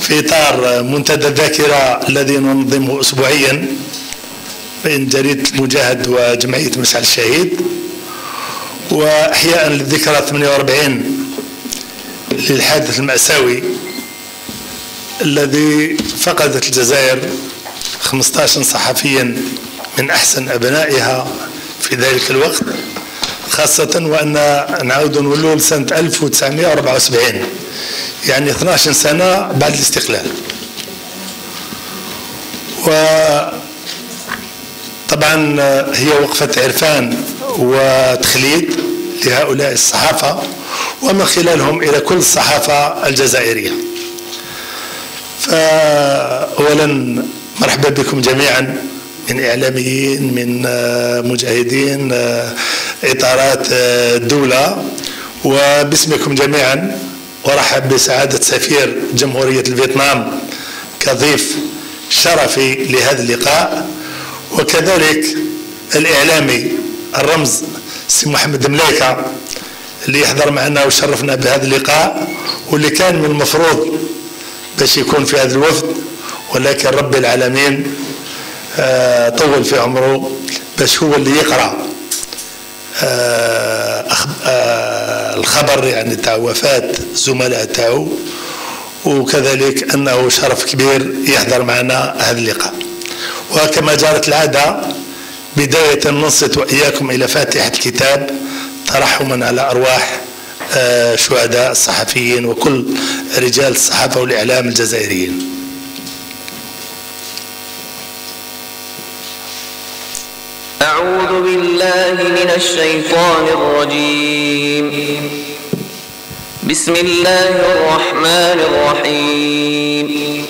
في إطار منتدى الذاكرة الذي ننظمه أسبوعيا بين جريدة المجاهد وجمعية مشعل الشهيد، وإحياء للذكرى 48 للحادث المأساوي الذي فقدت الجزائر 15 صحفيا من أحسن أبنائها في ذلك الوقت، خاصة وأن نعود نولوا لسنة 1974، يعني 12 سنة بعد الاستقلال. وطبعا هي وقفة عرفان وتخليد لهؤلاء الصحافة ومن خلالهم إلى كل الصحافة الجزائرية. فأولا مرحبا بكم جميعا من إعلاميين، من مجاهدين، إطارات الدولة، وباسمكم جميعا ورحب بسعادة سفير جمهورية الفيتنام كضيف شرفي لهذا اللقاء، وكذلك الإعلامي الرمز سي محمد ملايكة اللي يحضر معنا وشرفنا بهذا اللقاء، واللي كان من المفروض باش يكون في هذا الوفد، ولكن رب العالمين طول في عمره باش هو اللي يقرأ الخبر يعني تاع وفاة الزملاء تاعو، وكذلك أنه شرف كبير يحضر معنا هذا اللقاء. وكما جرت العادة بداية ننصت وإياكم إلى فاتحة الكتاب ترحما على أرواح شهداء الصحفيين وكل رجال الصحافة والإعلام الجزائريين. أعوذ بالله من الشيطان الرجيم. بسم الله الرحمن الرحيم.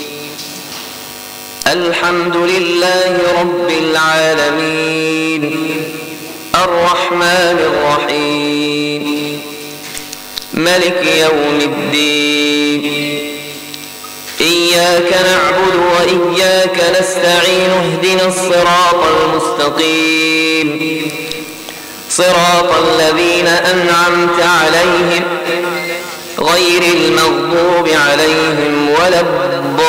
الحمد لله رب العالمين الرحمن الرحيم ملك يوم الدين. إياك نعبد وإياك نستعين. اهدنا الصراط المستقيم صراط الذين أنعمت عليهم غير المغضوب عليهم ولا الضالين.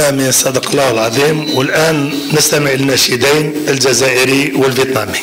آمين. صدق الله العظيم. والآن نستمع للنشيدين الجزائري والفيتنامي.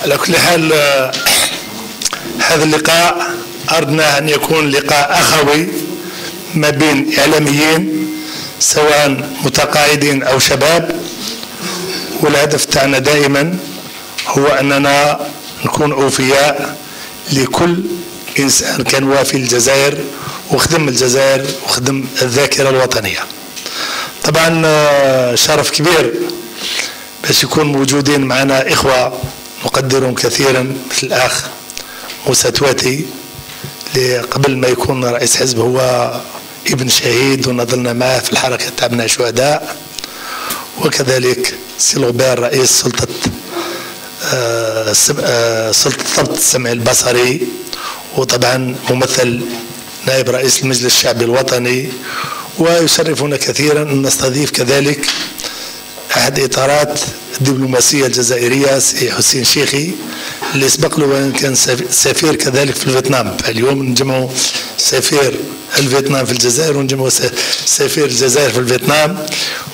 على كل حال هذا اللقاء أردنا أن يكون لقاء أخوي ما بين إعلاميين سواء متقاعدين أو شباب، والهدف تاعنا دائما هو أننا نكون أوفياء لكل إنسان كان وافي للجزائر وخدم الجزائر وخدم الذاكرة الوطنية. طبعا شرف كبير باش يكون موجودين معنا إخوة نقدرهم كثيرا مثل الأخ موسى تواتي اللي قبل ما يكون رئيس حزب هو ابن شهيد ونظلنا معه في الحركة تاع أبناء الشهداء، وكذلك سي لوبير رئيس سلطة ضبط السمع البصري، وطبعا ممثل نائب رئيس المجلس الشعبي الوطني. ويشرفنا كثيرا أن نستضيف كذلك أحد إطارات الدبلوماسية الجزائرية سي حسين شيخي اللي سبق له وان كان سفير كذلك في الفيتنام. فاليوم نجمعوا سفير الفيتنام في الجزائر ونجمعوا سفير الجزائر في الفيتنام،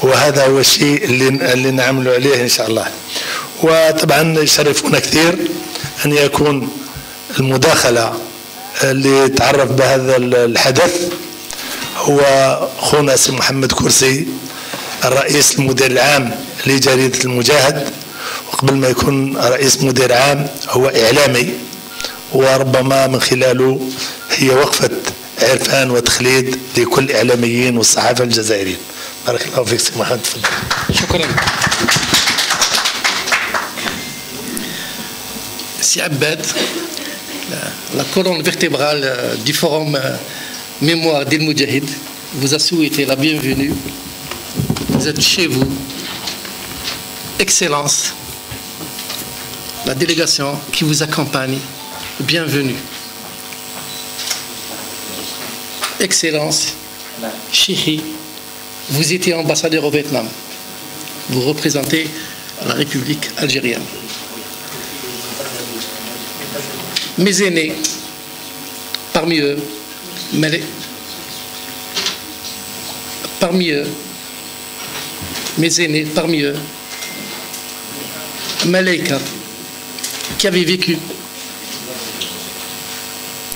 وهذا هو الشيء اللي نعملوا عليه إن شاء الله. وطبعا يشرفنا كثير أن يكون المداخلة اللي تعرف بهذا الحدث هو خونا سي محمد كرسي الرئيس المدير العام لجريدة المجاهد، وقبل ما يكون رئيس مدير عام هو إعلامي، وربما من خلاله هي وقفة عرفان وتخليد لكل الإعلاميين والصحافة الجزائريين. بارك الله فيك سي محمد. شكرا. سي عباد، la colonne vertébrale du forum Mémoire d'El Moudjahid vous a souhaité la bienvenue. Vous êtes chez vous. Excellence, la délégation qui vous accompagne, bienvenue. Excellence, Chéri, vous étiez ambassadeur au Vietnam. Vous représentez la République algérienne. Mes aînés, parmi eux, Malaika, qui avait vécu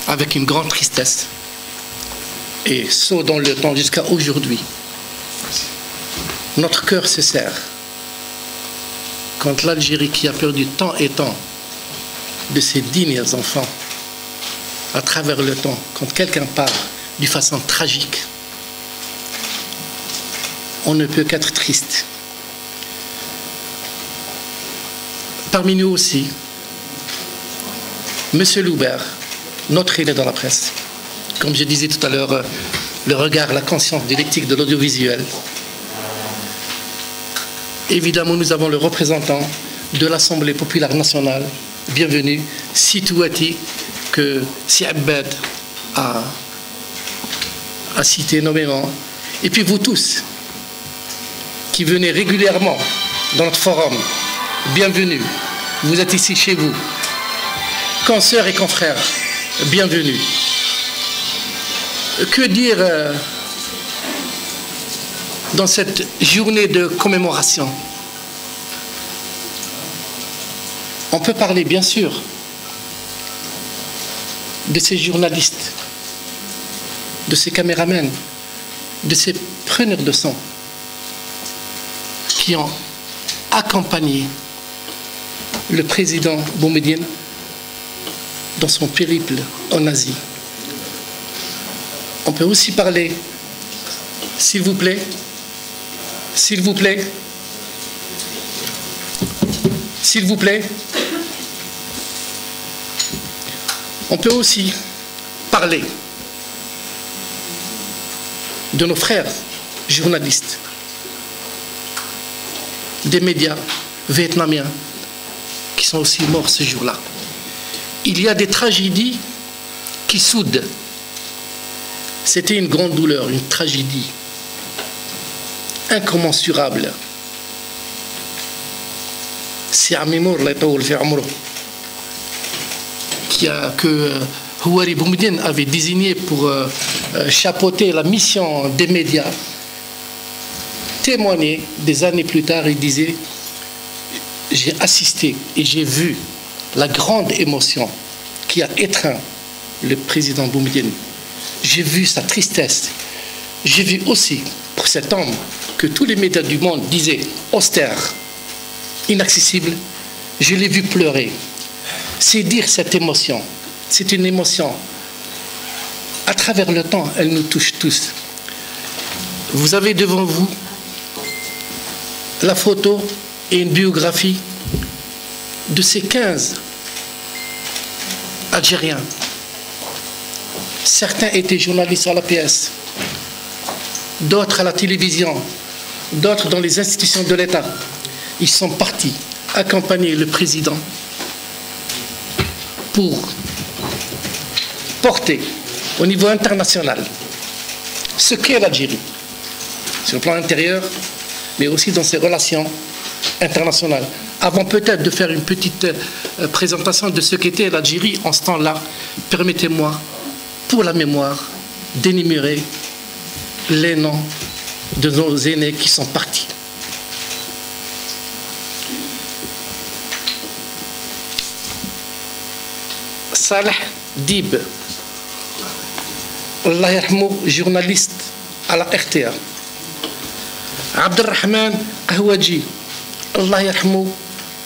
avec une grande tristesse et saut dans le temps jusqu'à aujourd'hui. Notre cœur se serre quand l'Algérie, qui a perdu tant et tant de ses dignes enfants à travers le temps, quand quelqu'un part d'une façon tragique, on ne peut qu'être triste. Parmi nous aussi, M. Loubert, notre aîné dans la presse, comme je disais tout à l'heure, le regard, la conscience de l'éthique de l'audiovisuel. Évidemment, nous avons le représentant de l'Assemblée populaire nationale, bienvenue, Situati, que Siabed a cité nommément. Et puis vous tous, qui venez régulièrement dans notre forum, bienvenue. Vous êtes ici chez vous. Consoeurs et confrères, bienvenue. Que dire dans cette journée de commémoration? On peut parler bien sûr de ces journalistes, de ces caméramens, de ces preneurs de son qui ont accompagné le président Boumediene dans son périple en Asie. On peut aussi parler, s'il vous plaît, on peut aussi parler de nos frères journalistes, des médias vietnamiens qui sont aussi morts ce jour-là. Il y a des tragédies qui soudent. C'était une grande douleur, une tragédie incommensurable. C'est Amimour que Houari Boumediene avait désigné pour chapeauter la mission des médias, témoignait des années plus tard et disait: j'ai assisté et j'ai vu la grande émotion qui a étreint le président Boumedienne. J'ai vu sa tristesse. J'ai vu aussi, pour cet homme que tous les médias du monde disaient austère, inaccessible, je l'ai vu pleurer. C'est dire cette émotion. C'est une émotion. À travers le temps, elle nous touche tous. Vous avez devant vous la photo et une biographie de ces 15 Algériens. Certains étaient journalistes à l'APS, d'autres à la télévision, d'autres dans les institutions de l'État. Ils sont partis accompagner le président pour porter au niveau international ce qu'est l'Algérie, sur le plan intérieur, mais aussi dans ses relations internationales. Avant peut-être de faire une petite présentation de ce qu'était l'Algérie en ce temps-là, permettez-moi, pour la mémoire, d'énumérer les noms de nos aînés qui sont partis. Saleh Dib, Allah yarhamou, journaliste à la RTA. Abdelrahman Ahouadji, Allah yarhamou,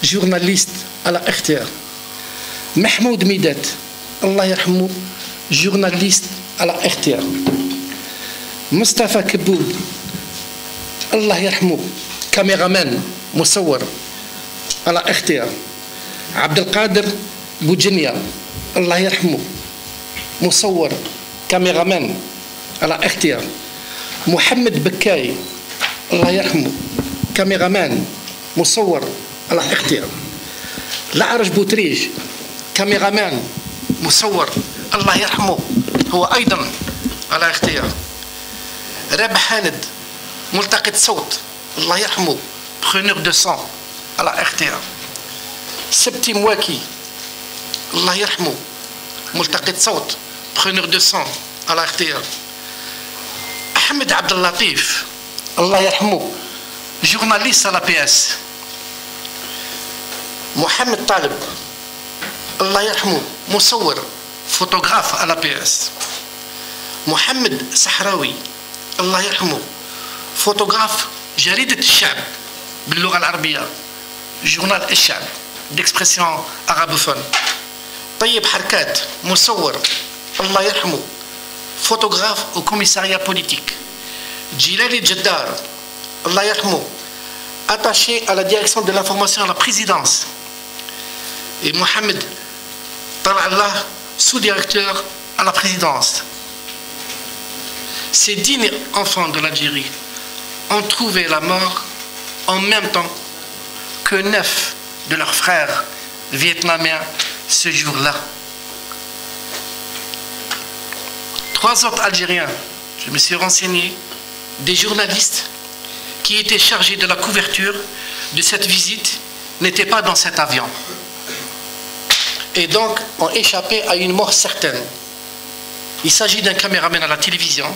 journaliste à la RTA. Mahmoud Midet, Allah yarhamou, journaliste à la RTA. Mustafa Keboub, Allah yarhamou, caméraman, Moussawar à la RTA. Abdelkader Boudjenia, Allah yarhamou, Moussawar, caméraman à la RTA. Mohamed Bekkaï, Allah yarhamou, caméraman, مصور على اختيار. الأعرج بوتريج كاميرامان مصور الله يرحمه هو أيضا على اختيار. رابح حاند ملتقط صوت الله يرحمه preneur de son على اختيار. سبتي مواكي الله يرحمه ملتقط صوت preneur de son على اختيار. أحمد عبد اللطيف الله يرحمه journaliste à la PS. Mohamed Talib, Allah yarhamou, مصور, photographe à la PS. Mohamed Sahraoui, Allah yarhamou, photographe, جريدة الشعب باللغة العربية, journal الشعب d'expression arabophone. طيب حركات, مصور, Allah yarhamou, photographe au commissariat politique. Djilali Djaddar, Allah yarhamou, attaché à la direction de l'information à la présidence. Et Mohamed Talallah, sous-directeur à la présidence. Ces dignes enfants de l'Algérie ont trouvé la mort en même temps que 9 de leurs frères vietnamiens ce jour-là. 3 autres Algériens, je me suis renseigné, des journalistes qui étaient chargés de la couverture de cette visite n'étaient pas dans cet avion. Et donc ont échappé à une mort certaine. Il s'agit d'un caméraman à la télévision,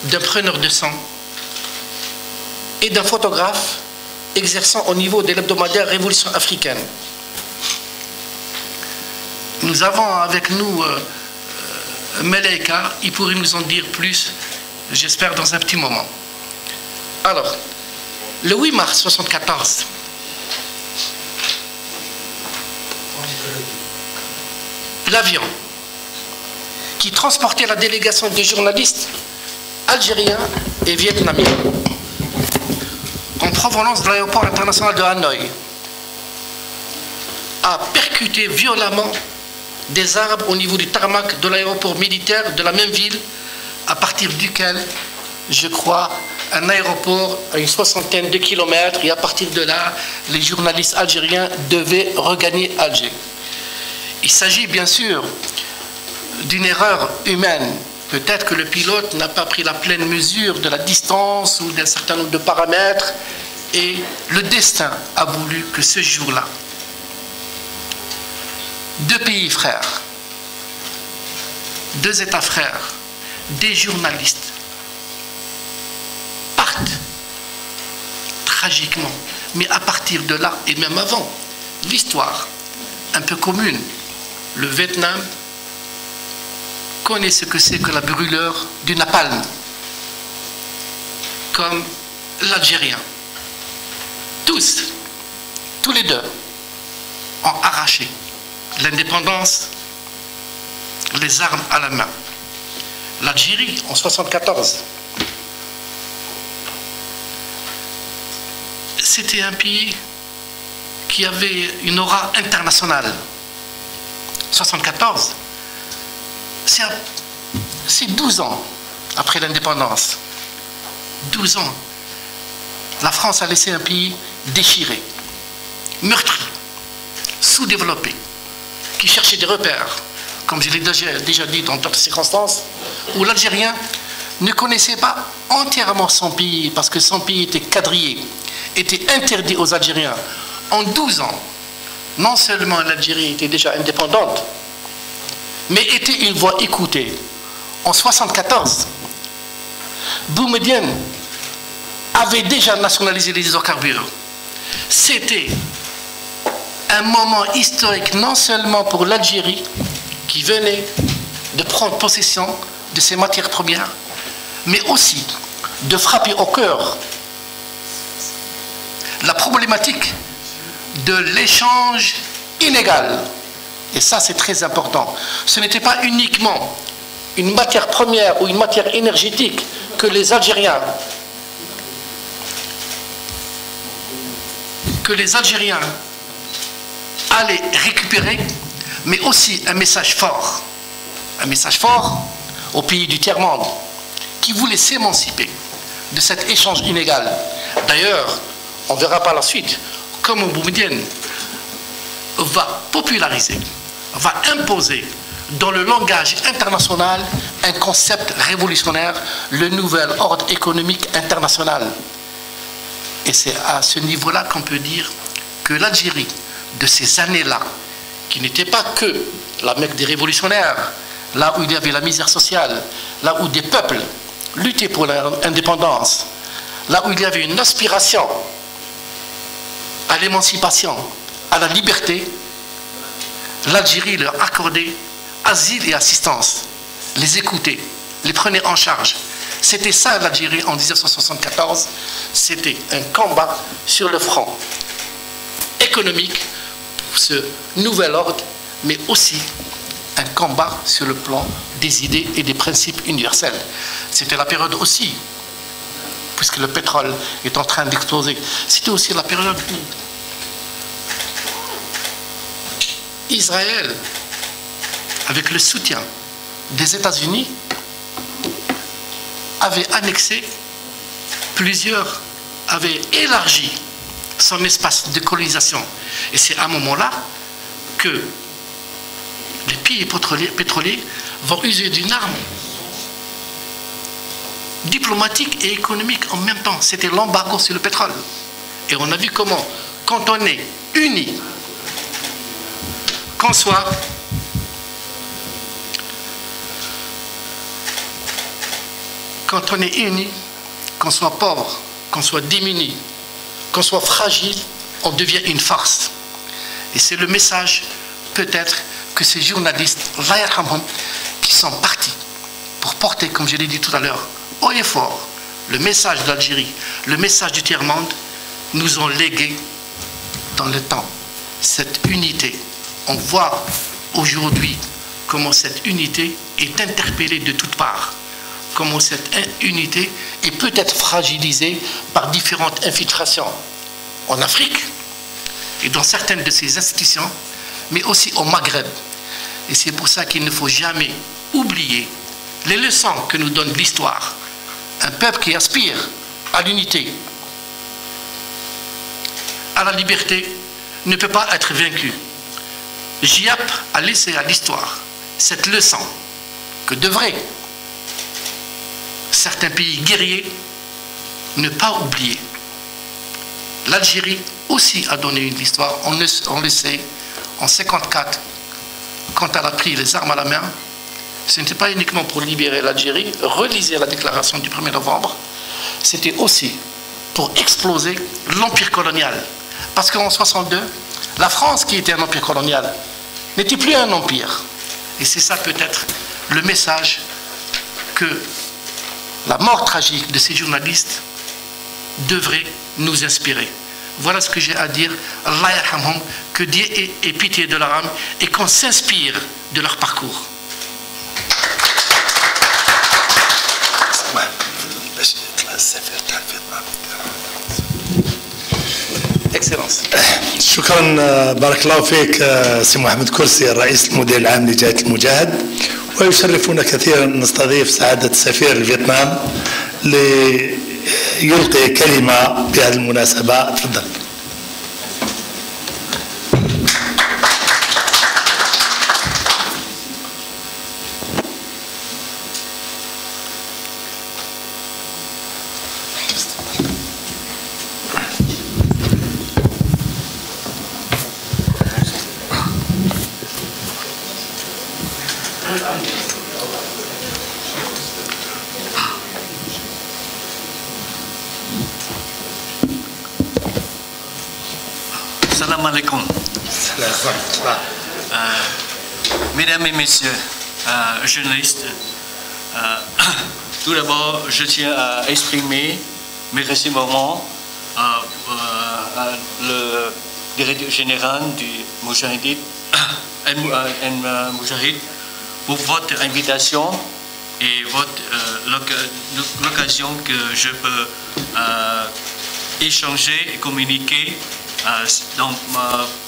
d'un preneur de sang et d'un photographe exerçant au niveau de l'hebdomadaire Révolution africaine. Nous avons avec nous Meleika, il pourrait nous en dire plus, j'espère dans un petit moment. Alors, le 8 mars 1974, l'avion qui transportait la délégation des journalistes algériens et vietnamiens en provenance de l'aéroport international de Hanoï a percuté violemment des arbres au niveau du tarmac de l'aéroport militaire de la même ville, à partir duquel, je crois, un aéroport à une 60aine de kilomètres, et à partir de là, les journalistes algériens devaient regagner Alger. Il s'agit bien sûr d'une erreur humaine. Peut-être que le pilote n'a pas pris la pleine mesure de la distance ou d'un certain nombre de paramètres, et le destin a voulu que ce jour-là, 2 pays frères, 2 États frères, des journalistes partent tragiquement. Mais à partir de là, et même avant, l'histoire un peu commune. Le Vietnam connaît ce que c'est que la brûlure du napalm, comme l'Algérien. Tous les deux, ont arraché l'indépendance, les armes à la main. L'Algérie, en 1974, c'était un pays qui avait une aura internationale. 1974, c'est 12 ans après l'indépendance. 12 ans. La France a laissé un pays déchiré, meurtri, sous-développé, qui cherchait des repères, comme je l'ai déjà dit dans d'autres circonstances, où l'Algérien ne connaissait pas entièrement son pays, parce que son pays était quadrillé, était interdit aux Algériens. En 12 ans, non seulement l'Algérie était déjà indépendante, mais était une voix écoutée. En 1974, Boumedienne avait déjà nationalisé les hydrocarbures. C'était un moment historique non seulement pour l'Algérie, qui venait de prendre possession de ses matières premières, mais aussi de frapper au cœur la problématique de l'échange inégal. Et ça, c'est très important. Ce n'était pas uniquement une matière première ou une matière énergétique que les Algériens allaient récupérer, mais aussi un message fort au pays du tiers-monde qui voulait s'émanciper de cet échange inégal. D'ailleurs, on verra par la suite comment Boumedienne va populariser, va imposer dans le langage international un concept révolutionnaire, le nouvel ordre économique international. Et c'est à ce niveau-là qu'on peut dire que l'Algérie, de ces années-là, qui n'était pas que la Mecque des révolutionnaires, là où il y avait la misère sociale, là où des peuples luttaient pour l'indépendance, là où il y avait une aspiration à l'émancipation, à la liberté, l'Algérie leur accordait asile et assistance, les écoutait, les prenait en charge. C'était ça l'Algérie en 1974, c'était un combat sur le front économique, ce nouvel ordre, mais aussi un combat sur le plan des idées et des principes universels. C'était la période aussi, puisque le pétrole est en train d'exploser, c'était aussi la période où Israël, avec le soutien des États-Unis, avait annexé avait élargi son espace de colonisation. Et c'est à un moment-là que les pays pétroliers vont user d'une arme diplomatique et économique en même temps. C'était l'embargo sur le pétrole. Et on a vu comment, quand on est unis, qu'on soit pauvre, qu'on soit démuni, qu'on soit fragile, on devient une force. Et c'est le message, peut-être, que ces journalistes, qui sont partis pour porter, comme je l'ai dit tout à l'heure, haut et fort, le message d'Algérie, le message du tiers-monde, nous ont légué dans le temps cette unité. On voit aujourd'hui comment cette unité est interpellée de toutes parts, comment cette unité est peut-être fragilisée par différentes infiltrations en Afrique et dans certaines de ces institutions, mais aussi au Maghreb. Et c'est pour ça qu'il ne faut jamais oublier les leçons que nous donne l'histoire. Un peuple qui aspire à l'unité, à la liberté, ne peut pas être vaincu. Giap a laissé à l'histoire cette leçon que devraient certains pays guerriers ne pas oublier. L'Algérie aussi a donné une histoire, on le sait, en 1954, quand elle a pris les armes à la main, ce n'était pas uniquement pour libérer l'Algérie, relisez la déclaration du 1er novembre, c'était aussi pour exploser l'empire colonial. Parce qu'en 1962, La France, qui était un empire colonial, n'était plus un empire. Et c'est ça peut-être le message que la mort tragique de ces journalistes devrait nous inspirer. Voilà ce que j'ai à dire. Allah yarhamhum, que Dieu ait pitié de leur âme et qu'on s'inspire de leur parcours. Excellence. شكرا بارك الله فيك سي محمد كرسي الرئيس المدير العام لجهة المجاهد. ويشرفنا كثيرا نستضيف سعادة سفير الفيتنام ليلقي كلمة بهذه المناسبة. تفضل. Salam alaikum. Mesdames et messieurs, journalistes, tout d'abord, je tiens à exprimer mes remerciements le directeur général du Moujahid pour votre invitation et l'occasion que je peux échanger et communiquer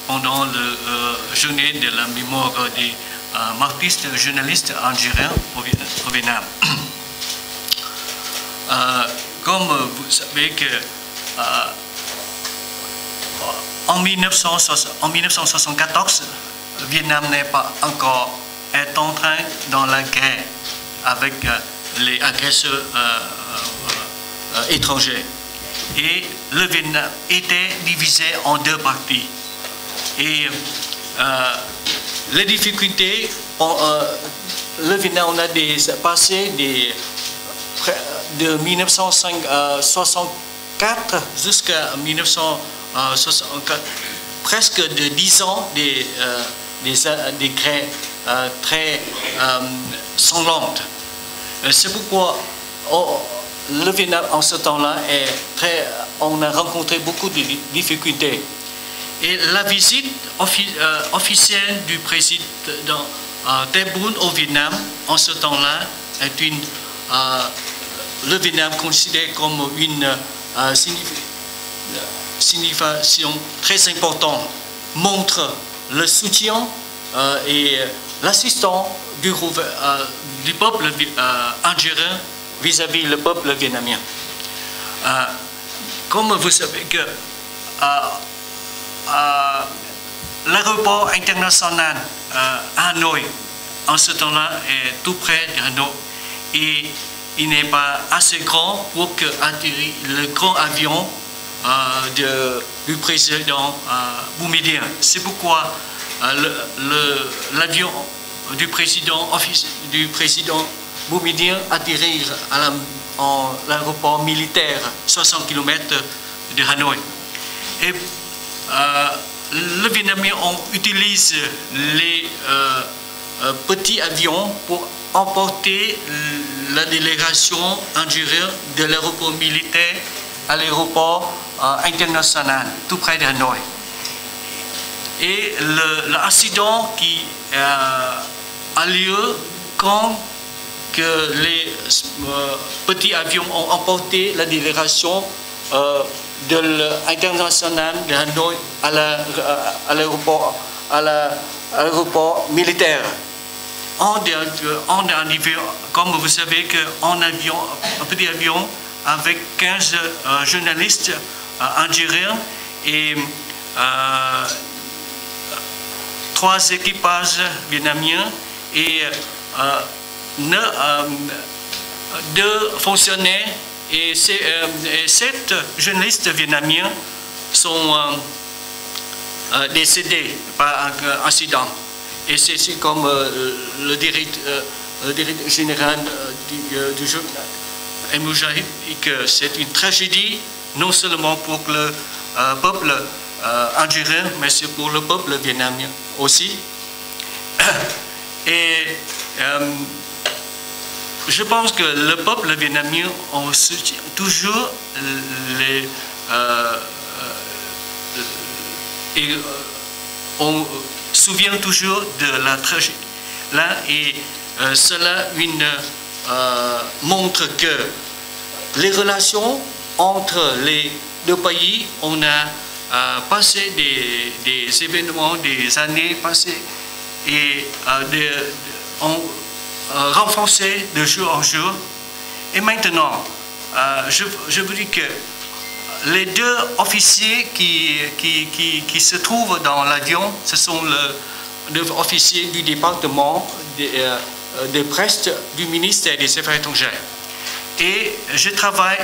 pendant la journée de la mémoire des martyrs journalistes algériens au Vietnam. Comme vous savez que en 1974, le Vietnam n'est pas encore en train dans la guerre avec les agresseurs étrangers. Et le Vietnam était divisé en deux parties. Et les difficultés, le Vietnam on a passé de 1964 jusqu'à 1964, presque de 10 ans des guerres très sanglantes. C'est pourquoi le Vietnam en ce temps-là on a rencontré beaucoup de difficultés. Et la visite officielle du président Tay Bun au Vietnam en ce temps-là est le Vietnam considéré comme une signification très importante, montre le soutien et l'assistance du peuple algérien vis-à-vis le peuple vietnamien. Comme vous savez que l'aéroport international à Hanoï en ce temps-là est tout près de Hanoï et il n'est pas assez grand pour atterrir le grand avion du président Boumediene. C'est pourquoi l'avion du président Boumediene atterrir en l'aéroport militaire 60 km de Hanoï. Et le Vietnamien utilise les petits avions pour emporter la délégation algérienne de l'aéroport militaire à l'aéroport international tout près de Hanoï. Et l'accident qui a lieu quand que les petits avions ont emporté la délégation de l'international de Hanoï à l'aéroport militaire. Comme vous savez, un petit avion avec 15 journalistes algériens et 3 équipages vietnamiens et 2 fonctionnaires et 7 journalistes vietnamiens sont décédés par un accident. Et c'est comme le directeur général du journal Moujahid que c'est une tragédie non seulement pour le peuple algérien, mais c'est pour le peuple vietnamien aussi. Et je pense que le peuple vietnamien on soutient toujours et on se souvient toujours de la tragédie là, et cela montre que les relations entre les deux pays, on a passé des événements, des années passées, et on renforcé de jour en jour. Et maintenant, je vous dis que les deux officiers qui se trouvent dans l'avion, ce sont les officiers du département de presse du ministère des Affaires étrangères. Et je travaille,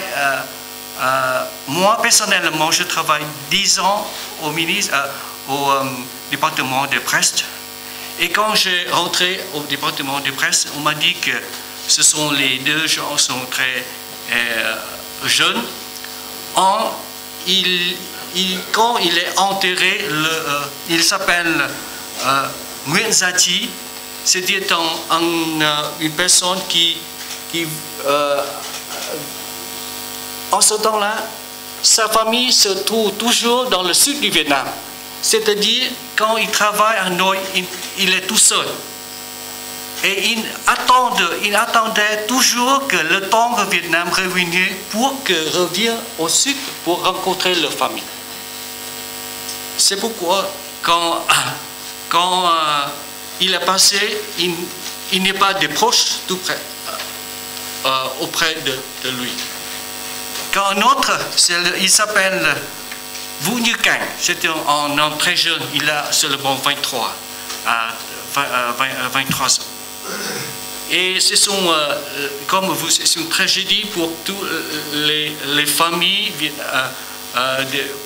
moi personnellement, je travaille 10 ans au département de presse. Et quand j'ai rentré au département de presse, on m'a dit que ce sont les deux gens sont très jeunes. Quand il est enterré, il s'appelle Nguyen Gia Chi. C'était une personne qui en ce temps-là, sa famille se trouve toujours dans le sud du Vietnam. C'est-à-dire, quand il travaille à Hanoi, il est tout seul. Et il attendait toujours que le temps que Vietnam revienne pour qu'il revienne au sud pour rencontrer leur famille. C'est pourquoi, quand il est passé, il n'est pas de proches tout près, auprès de lui. Quand un autre, il s'appelle Vu Như Cảnh, c'était un homme très jeune, il a seulement 23 ans. Et ce sont, comme vous, c'est une tragédie pour toutes les familles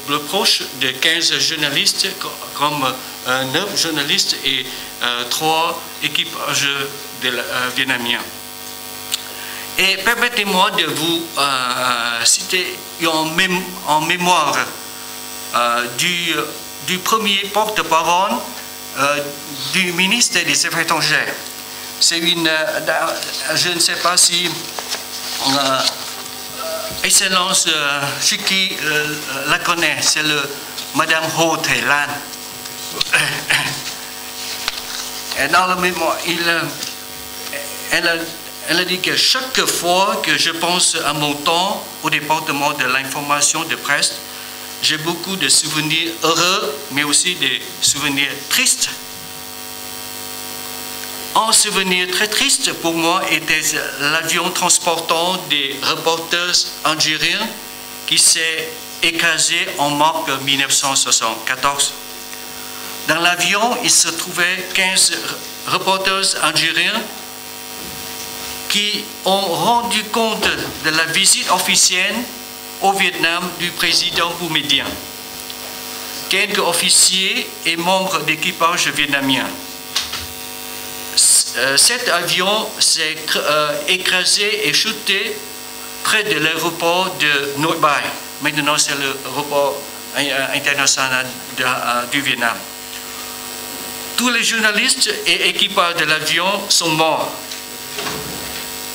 le proche de 15 journalistes, comme 9 journalistes et 3 équipages vietnamiens. Et permettez-moi de vous citer en mémoire du premier porte-parole du ministère des Affaires étrangères. C'est je ne sais pas si Excellence Chiki la connaît, c'est Madame Ho Thái Lan. Et dans le mémoire, elle a dit que chaque fois que je pense à mon temps au département de l'information de presse, j'ai beaucoup de souvenirs heureux, mais aussi des souvenirs tristes. Un souvenir très triste pour moi était l'avion transportant des reporters algériens qui s'est écrasé en mars 1974. Dans l'avion, il se trouvait 15 reporters algériens qui ont rendu compte de la visite officielle au Vietnam du président Boumedienne, quelques officiers et membres d'équipage vietnamien. Cet avion s'est écrasé et chuté près de l'aéroport de Nội Bài. Maintenant, c'est l'aéroport international du Vietnam. Tous les journalistes et équipages de l'avion sont morts,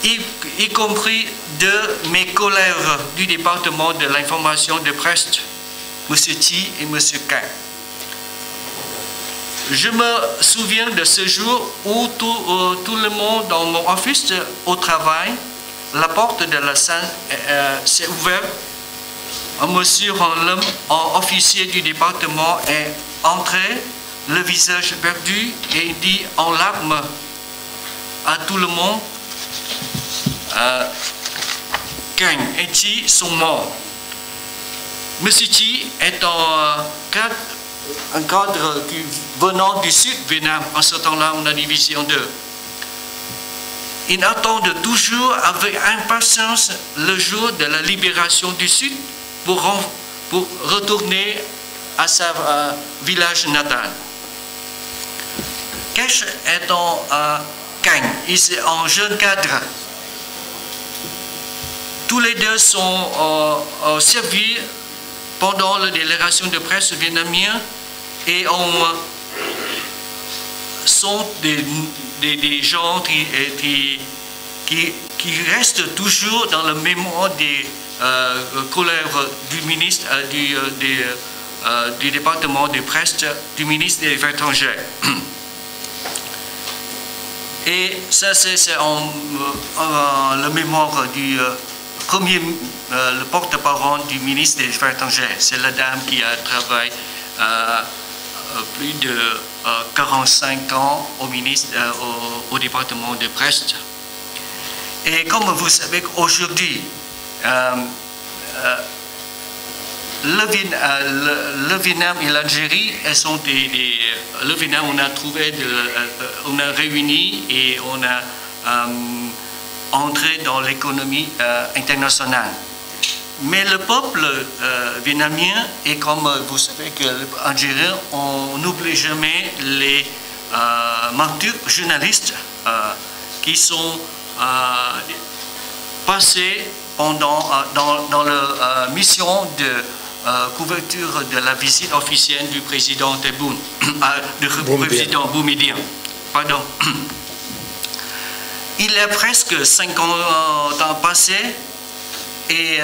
y compris deux mes collègues du département de l'information de presse, M. Chi et M. Cảnh. Je me souviens de ce jour où tout le monde dans mon office au travail, la porte de la salle s'est ouverte. Un monsieur Ron, un officier du département, est entré, le visage perdu, et dit en larmes à tout le monde, Cảnh et Chi sont morts. Monsieur Chi est un cadre venant du sud Vietnam. En ce temps-là, on a division 2. Ils attendent toujours avec impatience le jour de la libération du sud pour retourner à sa village natal. Kesh est Cảnh, il est un jeune cadre. Tous les deux sont servis pendant la délégation de presse vietnamienne et sont des gens qui restent toujours dans le mémoire des collègues du ministre du département de presse du ministre des Affaires étrangères. Et ça, c'est le mémoire du le porte-parole du ministre des Affaires étrangères. C'est la dame qui a travaillé plus de 45 ans au département de presse. Et comme vous savez, aujourd'hui, le Vietnam et l'Algérie, le Vietnam, on a réuni et on a entré dans l'économie internationale. Mais le peuple vietnamien, et comme vous savez que l'Algérien, on n'oublie jamais les martyrs journalistes qui sont passés dans la mission de couverture de la visite officielle du président Tebboune, du président Boumediene. Pardon. Il y a presque 50 ans passés et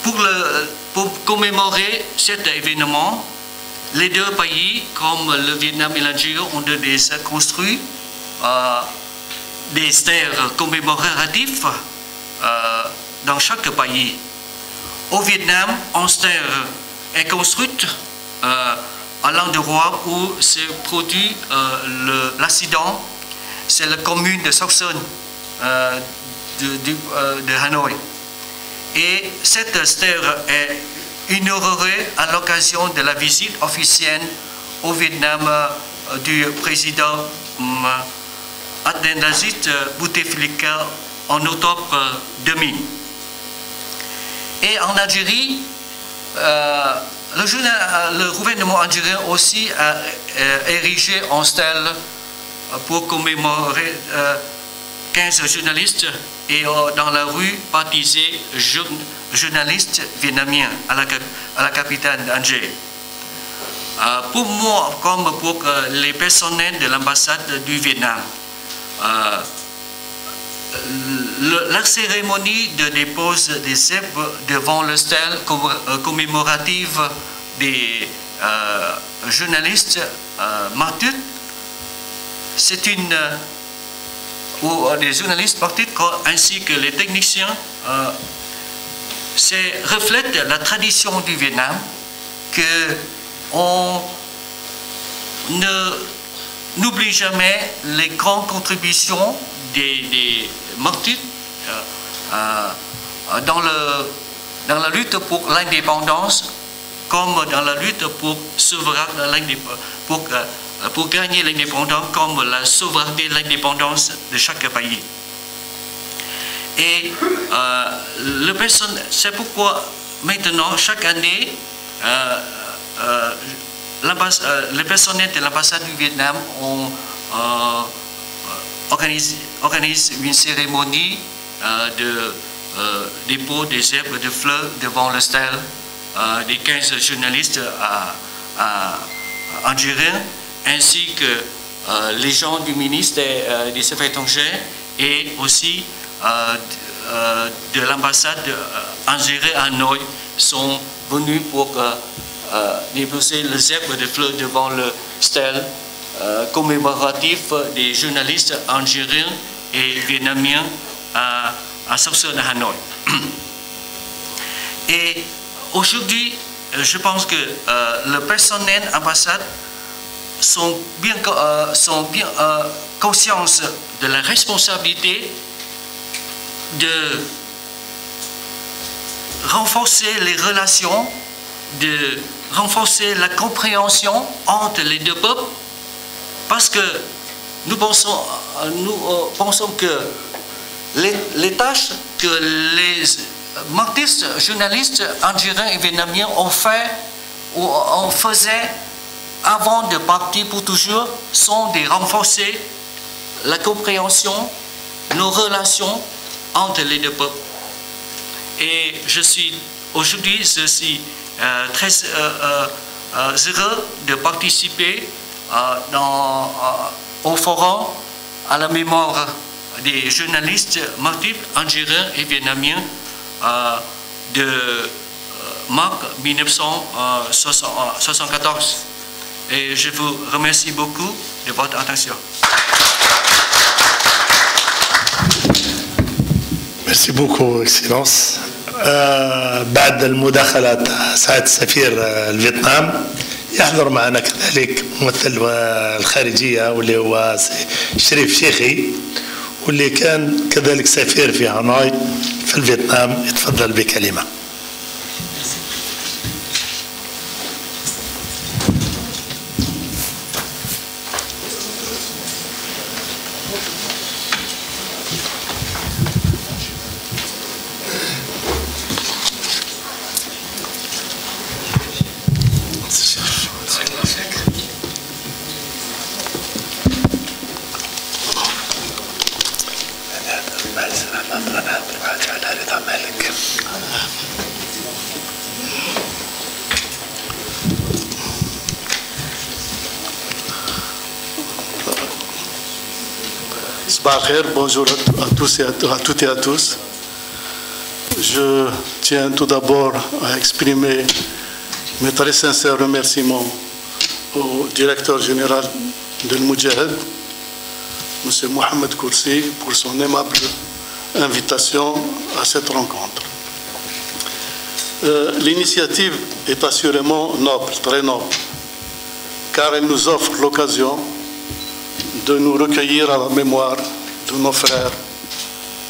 pour commémorer cet événement, les deux pays, comme le Vietnam et l'Algérie, ont déjà construit des stèles commémoratives dans chaque pays. Au Vietnam, une stèle est construite à l'endroit où se produit l'accident. C'est la commune de Sóc Sơn de Hanoï. Et cette stèle est inaugurée à l'occasion de la visite officielle au Vietnam du président Abdelaziz Bouteflika en octobre 2000. Et en Algérie, le gouvernement algérien aussi a érigé en stèle pour commémorer 15 journalistes et dans la rue baptisée journalistes vietnamiens à la capitale d'Alger. Pour moi, comme pour les personnels de l'ambassade du Vietnam, la cérémonie de dépose des zèbres devant le stèle commémorative des journalistes martyrs, c'est ou des journalistes martyrs ainsi que les techniciens, reflète la tradition du Vietnam que on n'oublie jamais les grandes contributions des martyrs dans la lutte pour l'indépendance, comme dans la lutte pour gagner l'indépendance, comme la souveraineté de l'indépendance de chaque pays. Et c'est pourquoi maintenant, chaque année, le personnel de l'ambassade du Vietnam organise une cérémonie de dépôt des zèbres de fleurs devant le stèle des 15 journalistes algériens, ainsi que les gens du ministère des Affaires étrangères et aussi de l'ambassade algérienne à Hanoï sont venus pour déposer le zèbre de fleurs devant le stèle commémoratif des journalistes algériens et vietnamiens à Sóc Sơn à Hanoï. Et aujourd'hui, je pense que le personnel ambassade sont bien conscients de la responsabilité de renforcer les relations, de renforcer la compréhension entre les deux peuples, parce que nous pensons que les tâches que les martyrs journalistes algériens et vietnamiens ont fait ou on faisait avant de partir pour toujours sont de renforcer la compréhension, nos relations entre les deux peuples. Et je suis aujourd'hui, je suis très heureux de participer au forum à la mémoire des journalistes martyrs algériens et vietnamiens de mars 1974. Et je vous remercie beaucoup de votre attention. Merci beaucoup, Excellence. بعد المداخلة سعادة سفير الفيتنام يحضر معنا كذلك ممثل الخارجية واللي هو شريف شيخي واللي كان كذلك سفير في هانوي في الفيتنام. يتفضل بكلمة. Bonjour à tous et à toutes et à tous. Je tiens tout d'abord à exprimer mes très sincères remerciements au directeur général de l'Moudjahed, M. Mohamed Koursi, pour son aimable invitation à cette rencontre. L'initiative est assurément noble, très noble, car elle nous offre l'occasion de nous recueillir à la mémoire de nos frères,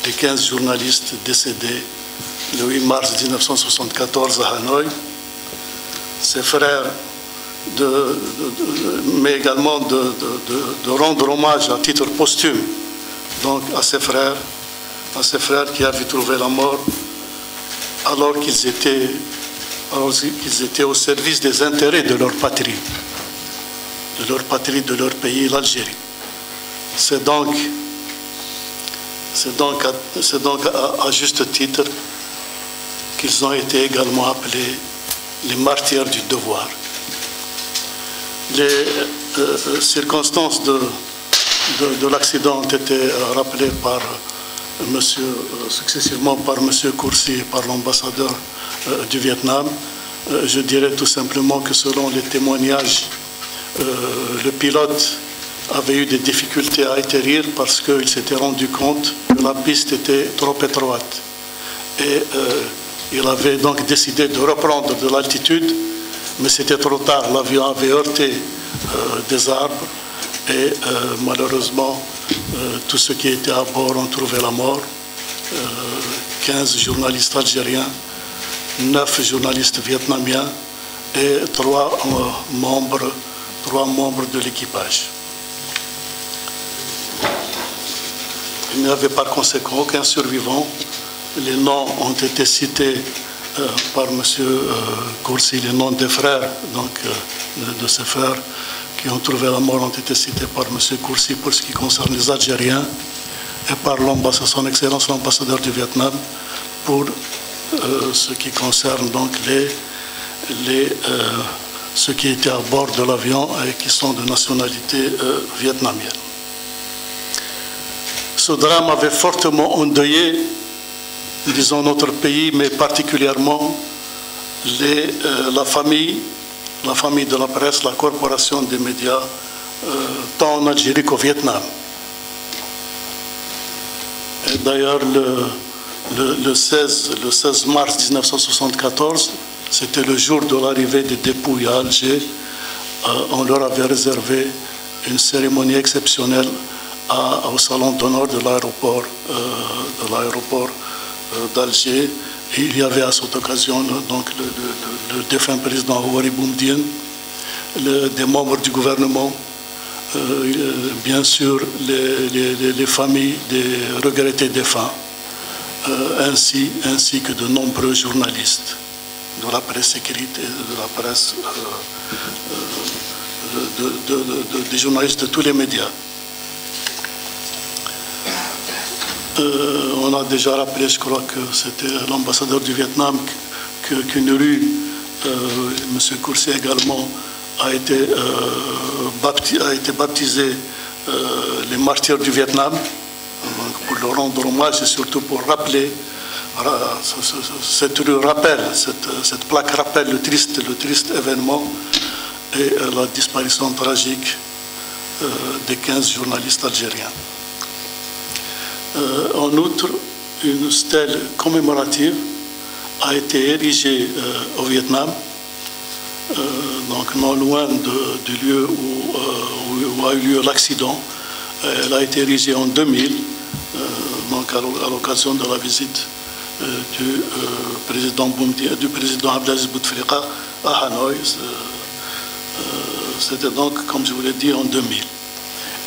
les 15 journalistes décédés le 8 mars 1974 à Hanoï. Ces frères, mais également de rendre hommage à titre posthume donc à ces frères qui avaient trouvé la mort alors qu'ils étaient au service des intérêts de leur patrie, de leur pays, l'Algérie. C'est donc à juste titre qu'ils ont été également appelés les martyrs du devoir. Les circonstances de l'accident ont été rappelées successivement par M. Koursi et par l'ambassadeur du Vietnam. Je dirais tout simplement que selon les témoignages, le pilote avait eu des difficultés à atterrir parce qu'il s'était rendu compte que la piste était trop étroite. Et il avait donc décidé de reprendre de l'altitude, mais c'était trop tard. L'avion avait heurté des arbres et malheureusement, tous ceux qui étaient à bord ont trouvé la mort. 15 journalistes algériens, 9 journalistes vietnamiens et 3 membres de l'équipage. Il n'y avait par conséquent aucun survivant. Les noms ont été cités par M. Koursi, les noms des frères, donc de ces frères qui ont trouvé la mort ont été cités par M. Koursi pour ce qui concerne les Algériens et par son Excellence l'ambassadeur du Vietnam pour ce qui concerne donc ceux qui étaient à bord de l'avion et qui sont de nationalité vietnamienne. Ce drame avait fortement endeuillé, disons, notre pays, mais particulièrement la famille de la presse, la corporation des médias, tant en Algérie qu'au Vietnam. Et d'ailleurs, le 16 mars 1974, c'était le jour de l'arrivée des dépouilles à Alger. On leur avait réservé une cérémonie exceptionnelle au salon d'honneur de l'aéroport d'Alger. Il y avait à cette occasion donc le défunt président Houari Boumediene, des membres du gouvernement, bien sûr les familles des regrettés défunts, ainsi que de nombreux journalistes de la presse écrite et de la presse, des journalistes de tous les médias. On a déjà rappelé, je crois que c'était l'ambassadeur du Vietnam, qu'une rue, M. Koursi également, a été baptisée les martyrs du Vietnam, donc pour leur rendre hommage et surtout pour rappeler, cette rue rappelle, cette plaque rappelle le triste événement et la disparition tragique des 15 journalistes algériens. En outre, une stèle commémorative a été érigée au Vietnam, donc non loin du lieu où a eu lieu l'accident. Elle a été érigée en 2000, donc à l'occasion de la visite du président Abdelaziz Bouteflika à Hanoï. C'était donc, comme je vous l'ai dit, en 2000.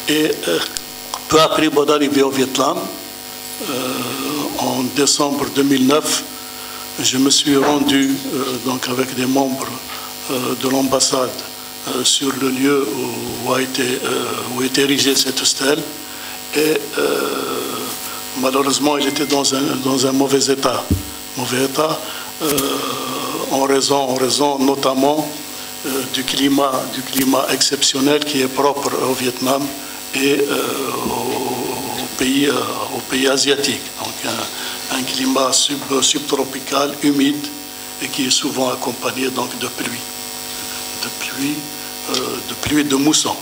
Et peu après mon arrivée au Vietnam, en décembre 2009, je me suis rendu donc avec des membres de l'ambassade sur le lieu où a été érigée cette stèle. Et malheureusement, il était dans un mauvais état. En raison notamment du climat exceptionnel qui est propre au Vietnam et aux pays asiatiques. Donc un climat subtropical, humide, et qui est souvent accompagné donc de pluie, de mousson.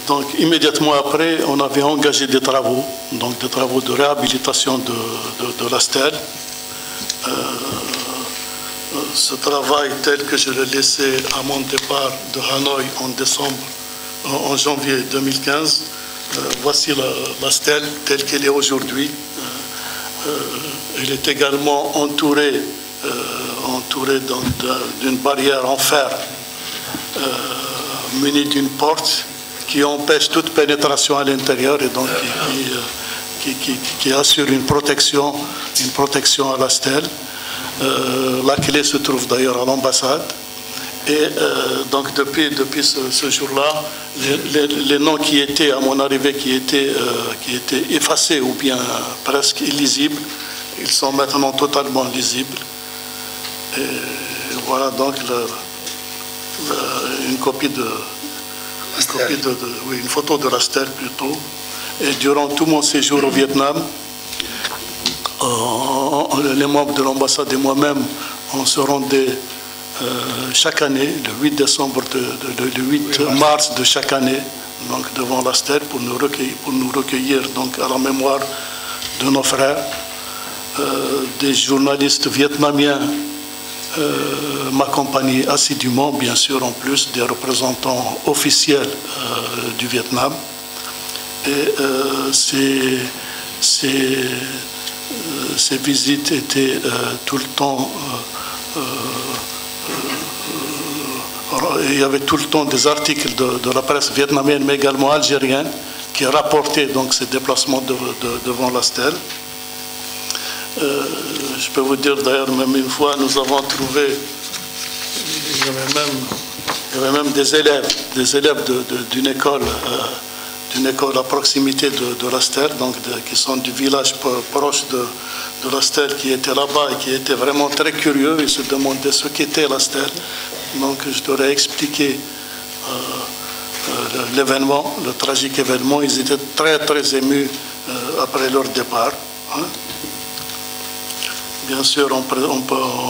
Donc immédiatement après, on avait engagé des travaux de réhabilitation de la stèle. Ce travail tel que je l'ai laissé à mon départ de Hanoï en janvier 2015, voici la stèle telle qu'elle est aujourd'hui. Elle est également entourée d'une barrière en fer munie d'une porte qui empêche toute pénétration à l'intérieur et donc qui assure une protection à la stèle. La clé se trouve d'ailleurs à l'ambassade. Et donc depuis ce jour-là, les noms qui étaient à mon arrivée, qui étaient effacés ou bien presque illisibles, ils sont maintenant totalement lisibles. Et voilà donc une photo de la stèle plutôt. Et durant tout mon séjour au Vietnam, les membres de l'ambassade et moi-même, on se rendait chaque année, le 8 mars de chaque année, donc devant la stèle pour nous recueillir donc à la mémoire de nos frères. Des journalistes vietnamiens m'accompagnaient assidûment, bien sûr, en plus des représentants officiels du Vietnam. Et ces visites étaient tout le temps... il y avait tout le temps des articles de la presse vietnamienne, mais également algérienne, qui rapportaient donc ces déplacements devant la stèle. Je peux vous dire d'ailleurs, même une fois, nous avons trouvé, il y avait même des élèves d'une école à proximité de la stèle, donc qui sont du village proche de la stèle, qui étaient là-bas et qui étaient vraiment très curieux. Ils se demandaient ce qu'était la stèle. Donc je leur ai expliqué l'événement, le tragique événement. Ils étaient très très émus après leur départ. Bien sûr, on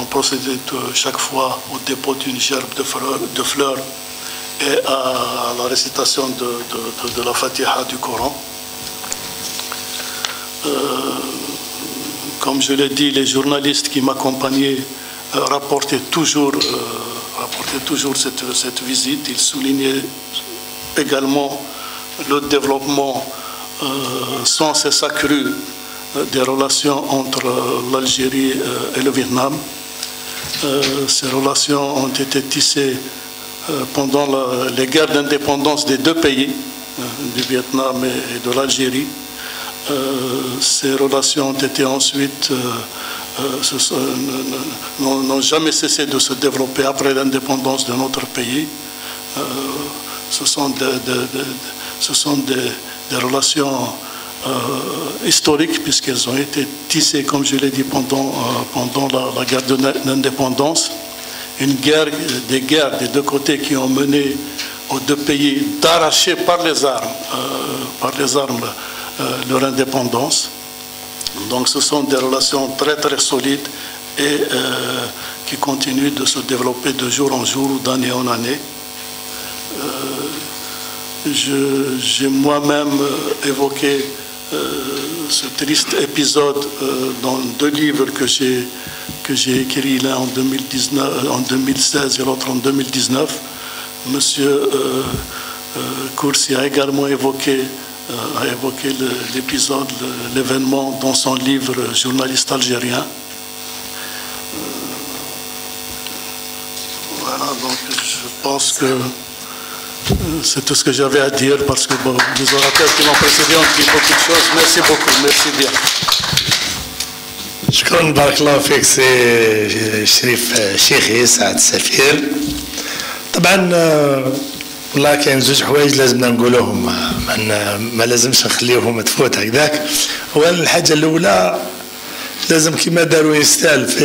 procédait chaque fois au dépôt d'une gerbe de fleurs et à la récitation de la Fatiha du Coran. Comme je l'ai dit, les journalistes qui m'accompagnaient rapportaient toujours cette visite. Ils soulignaient également le développement sans cesse accru des relations entre l'Algérie et le Vietnam. Ces relations ont été tissées pendant les guerres d'indépendance des deux pays, du Vietnam et de l'Algérie. Ces relations ont été ensuite, n'ont jamais cessé de se développer après l'indépendance de notre pays. Ce sont des relations historiques, puisqu'elles ont été tissées, comme je l'ai dit, pendant la guerre de l'indépendance. Des guerres des deux côtés qui ont mené aux deux pays d'arracher par les armes leur indépendance. Donc ce sont des relations très très solides et qui continuent de se développer de jour en jour, d'année en année. J'ai moi-même évoqué ce triste épisode dans 2 livres que j'ai écrits, l'un en 2016 et l'autre en 2019. Monsieur Koursi a également évoqué l'épisode, l'événement dans son livre Journaliste algérien. Voilà, donc je pense que c'est tout ce que j'avais à dire, parce que bon, les orateurs qui m'ont précédé ont dit beaucoup de choses. Merci beaucoup, merci bien. شكرا بارك الله فيك سي شريف شيخي سعد السفير. طبعا والله كاين 2 حوايج لازمنا نقولوهم، ما لازمش نخليوهم تفوت هكذاك. اولا الحاجه الاولى لازم كما داروا يستاهل في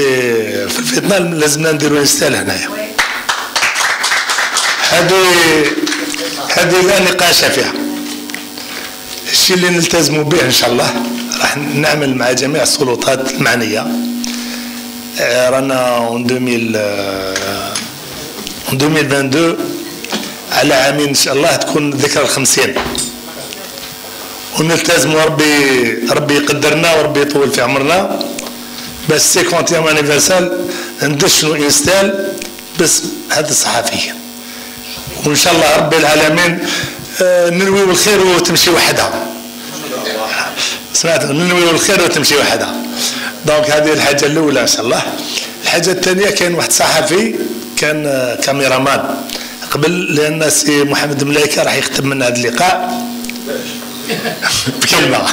الفيتنام لازمنا نديروا يستاهل هنايا. هذه لا نقاش فيها. الشيء اللي نلتزموا به ان شاء الله راح نعمل مع جميع السلطات المعنيه. رانا 2022 على عامين ان شاء الله تكون ذكرى 50، ونلتزموا ربي يقدرنا وربي يطول في عمرنا باش 50 انيفرسال ندشنوا انستال باسم هذا الصحفيين، وان شاء الله رب العالمين ننوي الخير وتمشي وحدها. سمعتوا؟ ننوي الخير وتمشي وحدها. دونك هذه الحاجه الاولى ان شاء الله. الحاجه الثانيه كاين واحد صحفي كان كاميرامان قبل، لان سي محمد ملايكه راح يختم من هذا اللقاء بكلمه.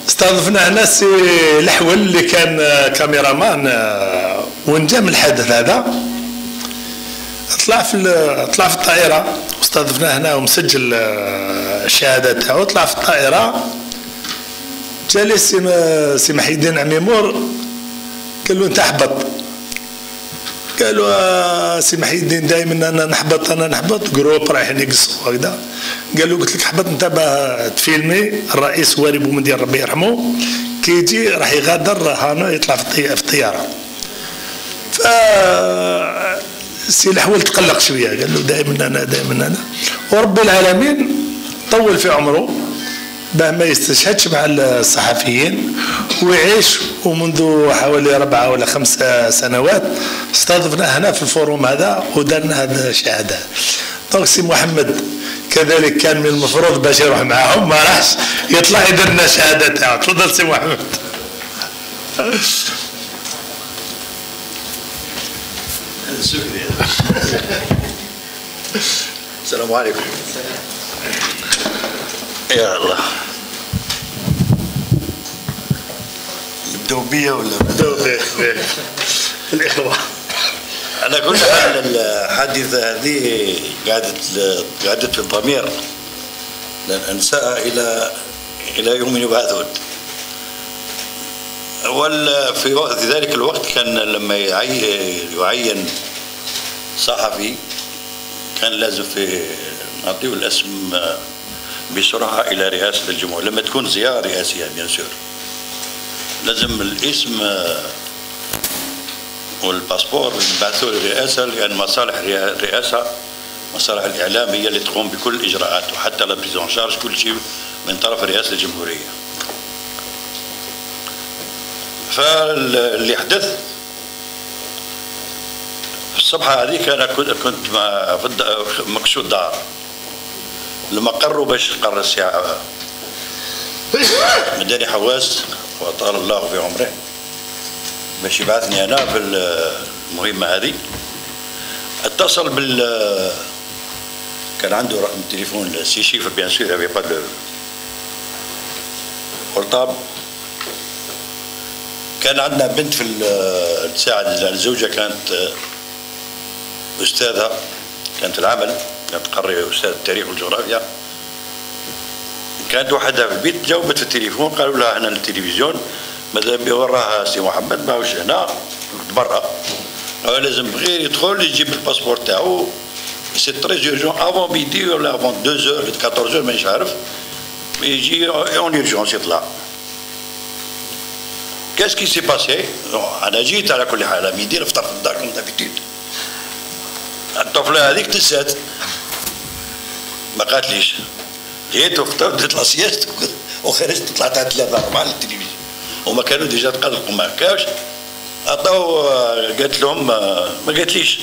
استضفنا هنا سي الحول اللي كان كاميرامان ونجا من الحدث هذا، طلع في الطائره واستضفناه هنا ومسجل الشهاده تاعو. طلع في الطائره جالي سي محي الدين عميمور قال له انت احبط. قال له سي محي الدين دائما انا نحبط جروب رايحين يقصوا هكذا. قال له قلت لك احبط انت باه تفيلمي الرئيس واري بومدين ربي يرحمه كي يجي راح يغادر هنا يطلع في الطياره. ف سي الحول تقلق شويه قال له دائما انا ورب العالمين طول في عمره باه ما يستشهدش مع الصحفيين ويعيش. ومنذ حوالي 4 ولا 5 سنوات استضفنا هنا في الفوروم هذا ودرنا هذا الشهاده. دونك سي محمد كذلك كان من المفروض باش يروح معاهم، ما راحش يطلع يدير لنا الشهاده تاعو. تفضل سي محمد. السلام عليكم. يا الله، نبداو بيا ولا نبداو الإخوة؟ على كل حال الحادثة هذه قعدت في الضمير لن أنساها إلى يوم يبعثون. في ذلك الوقت كان لما يعين صحفي كان لازم نعطيه الاسم بسرعة إلى رئاسة الجمهورية. لما تكون زيارة رئاسية بيان سور لازم الاسم والباسبور يبعثوا للرئاسة، لأن مصالح الرئاسة مصالح الإعلام هي اللي تقوم بكل الإجراءات، وحتى لا بريزون شارج كل شيء من طرف رئاسة الجمهورية. فاللي حدث في الصبحة هذيك أنا كنت مقصود دار لما قرروا باش قرر الساعة مداني حواس وأطال الله في عمره باش يبعثني أنا في المهمة هذه. اتصل كان عنده رقم تليفون سي شيفر بيان سور افي با دو بورتابل. كان عندنا بنت في تساعد الزوجة، كانت أستاذة، كانت العمل، كانت تقري أستاذ التاريخ والجغرافيا كانت وحدها في البيت جاوبت في التليفون، قالوا لها هنا التلفزيون ماذا بي وراها سي محمد ماهوش هنا برا، لازم غير يدخل يجيب الباسبور تاعو. سي تري اورجون افون ميدي ولا افون 2 h 14 h مانيش عارف، يجي اون اورجونس يطلع. كاس كي سي باسي؟ انا جيت على كل حال ميدي نفطر في الدار كوم دابيتود. الطفله هذيك تسات ما قالتليش، جيت وفطرت درت لاسياست وخرجت طلعت على 3 4 التلفزيون، هما كانوا ديجا تقلقوا ما هكاش. عطاو قالت لهم ما قالتليش.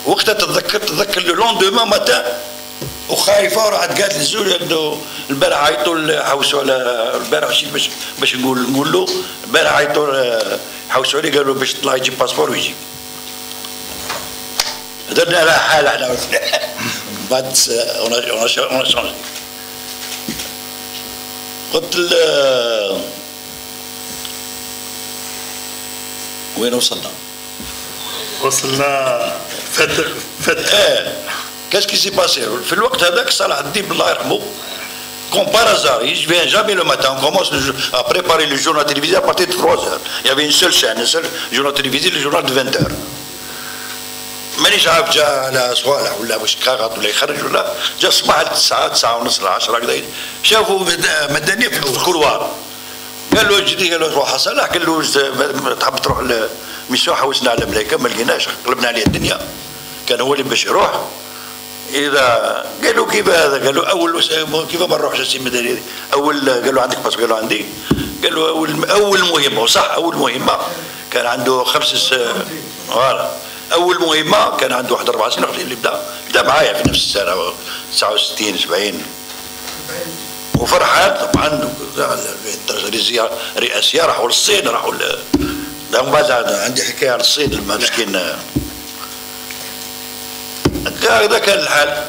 وقتها تذكر لو لوندومان ماتان وخايفه وراحت قالت للزول انه البارح عيطوا حوسوا على البارح شي باش نقول له البارح عيطوا حوسوا عليه قالوا باش يطلع يجيب باسبور ويجي. درنا لها حاله احنا بعد اون شونجي. قلت وين وصلنا؟ وصلنا فتح كاش كي سي باسي في الوقت هذاك صلاح الدين الله يرحمه كون بار هازار il vient jamais le matin, on commence à préparer le journal télévisé à partir de 3 h. Il y avait une seule chaîne, un seul journal télévisé, le journal de 20 h. مانيش عارف جا على صوالح ولا واش كاغط ولا يخرج ولا جا الصباح الساعه 9:30 10 هكذا شافوا مدنيه في الكولوار. قال له جدي، قال له روح صلاح، قال له تحب تروح ميسيون حوسنا على الملايكه ما لقيناش، قلبنا عليه الدنيا، كان هو اللي باش يروح. اذا قالوا كيف هذا؟ قالوا اول كيف ما نروحش السي مدني اول، قالوا عندك باسبور؟ قالوا عندي. قالوا اول مهمه، وصح اول مهمه كان عنده 5 فوالا، اول مهمه كان عنده 4 سنين اللي بدا معايا في نفس السنه 69 70 وفرحان طبعا. رئاسيه راحوا للصين، راحوا من بعد عندي حكايه على الصين المسكين. هذا كان الحال.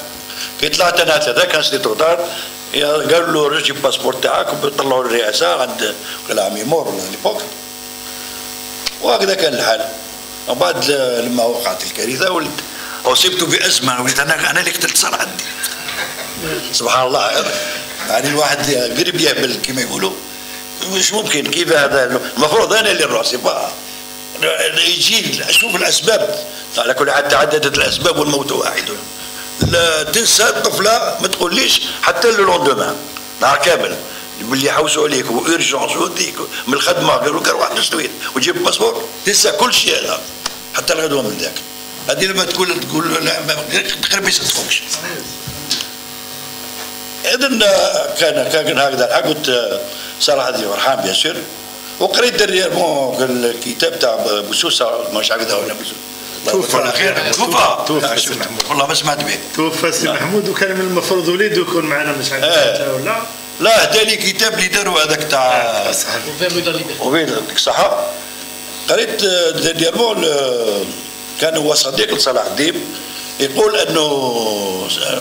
كي طلعت انا 3 كان سيتو دار، قالوا له رجع الباسبور تاعك وطلعوا الرئاسه عند عمي مور ولا ليبوك، وهكذا كان الحال. ومن بعد لما وقعت الكارثه ولد اصبت بازمه، وليت انا اللي قتلت صلاح الدين. سبحان الله، يعني الواحد قريب يهبل كما يقولوا، مش ممكن كيف هذا؟ المفروض انا اللي نروح سيبا يجي اشوف الاسباب. على كل حال تعددت الاسباب والموت واحد. لا تنسى الطفله ما تقوليش حتى لو لوندومان نهار كامل باللي يحوسوا عليك وارجونس وديك من الخدمه قالوا لك روح تستويت وتجيب الباسبور، تنسى كل شيء هذا حتى الغدوه من ذاك. هذه لما تقول لا قريب ما يصدقوكش. اذا كان هكذا. قلت صلاح الدين فرحان بيان سور، وقريت ديرييرمون الكتاب تاع بوسوسه مش هكذا ولا توفى والله ما سمعت به. توفى سي محمود، وكان من المفروض وليده يكون معنا مش عارف ولا لا. هدا لي كتاب اللي داروا هذاك تاع وين صح. قريت ديرييرمون كان هو صديق لصلاح الدين، يقول انه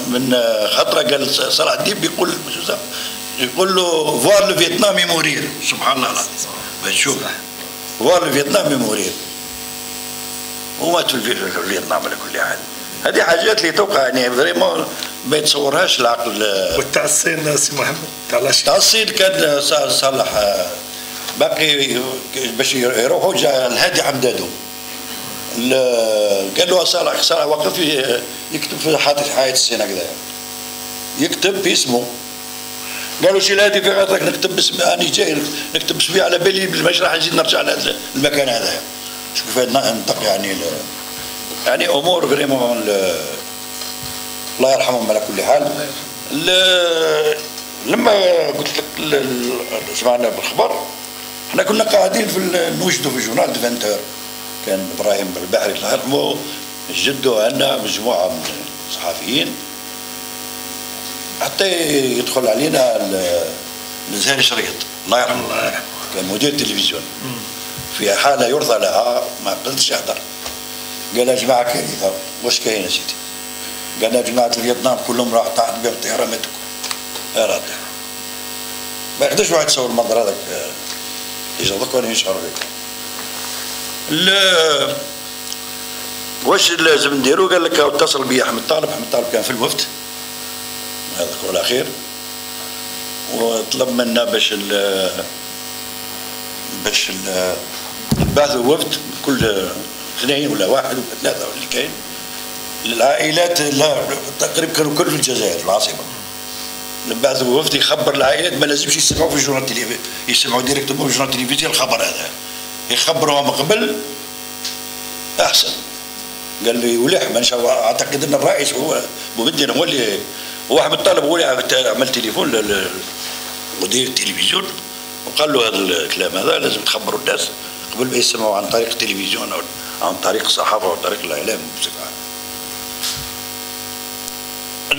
من خطره قال صلاح الدين بيقول يقول له فوار لو فيتنام يمورير. سبحان الله العظيم، شوف فوار لو فيتنام يمورير، ومات في فيتنام على كل حال. هذه حاجات اللي توقع يعني فريمون ما يتصورهاش العقل. وتاع الصين سي محمد تاع الصين كان صالح باقي باش يروحوا جا الهادي عمدادو، قال له صالح وقف يكتب في حائط الصين هكذا، يكتب باسمه. قالوا شي الهادي في غيرك نكتب باسمي، راني جاي نكتب باسمي على بالي باش راح نزيد نرجع لهذا المكان هذا. شوف هذا ننطق يعني امور فريمون الله يرحمهم على كل حال. لما قلت لك سمعنا بالخبر، احنا كنا قاعدين نوجدوا في جورنال دو 20 h، كان ابراهيم البحري الله يرحمه جده عندنا مجموعه من الصحفيين، حتى يدخل علينا الزهري شريط الله يرحمه، كان مدير التلفزيون في حاله يرضى لها ما قدرش يحضر. قال يا جماعه كارثه، واش كاين يا سيدي؟ قال يا جماعه فيتنام كلهم راح تحت باب الطياره ماتوا. يا راضي ما يقدرش واحد يتصور المنظر هذاك، اجا دوك وانا نشعر بك. واش لازم نديرو؟ قال لك اتصل بي احمد طالب كان في الوفد هذاك هو الاخير، وطلب منا باش نبعثوا وفد كل 2 ولا 1 ولا 3 ولا كاين للعائلات. لا تقريبا كانوا كل في الجزائر في العاصمه. نبعثوا وفد يخبر العائلات، ما لازمش يسمعوا في الجورنال التلفزيوني، يسمعوا ديريكتومون في الجورنال التلفزيوني الخبر هذا، يخبروهم قبل احسن. قال لي ولح ما شاء الله، اعتقد ان الرئيس هو بومدين هو اللي واحد الطالب هو اللي عمل تليفون لمدير التلفزيون وقال له هذا الكلام هذا لازم تخبروا الناس قبل ما يسمعوا عن طريق التلفزيون او عن طريق الصحافه او عن طريق الاعلام بصفه عامه.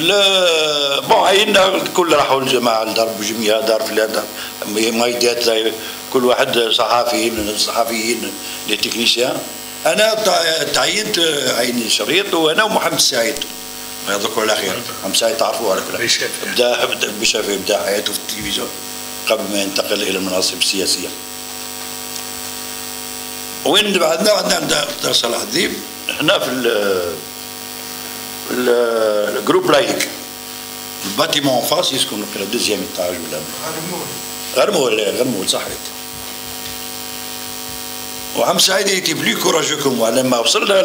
لا بون عينا الكل راحوا الجماعه لدار بوجميه، دار فلان، دار مايدات، كل واحد صحافي من الصحفيين لي تكنيسيان. انا تعينت عيني شريط، وانا ومحمد السعيد الله يذكره على خير. محمد السعيد تعرفوه على كل بدا بشافي بدا حياته في التلفزيون قبل ما ينتقل الى المناصب السياسيه. وين بعدنا عندنا دار صلاح الدين، احنا في الجروب لايك الباتيمون فاس يسكن في الدوزيام ايطاج ولا غرمول صحيت. وعم سعيد يتي بلي كوراجوكم، ولما وصلنا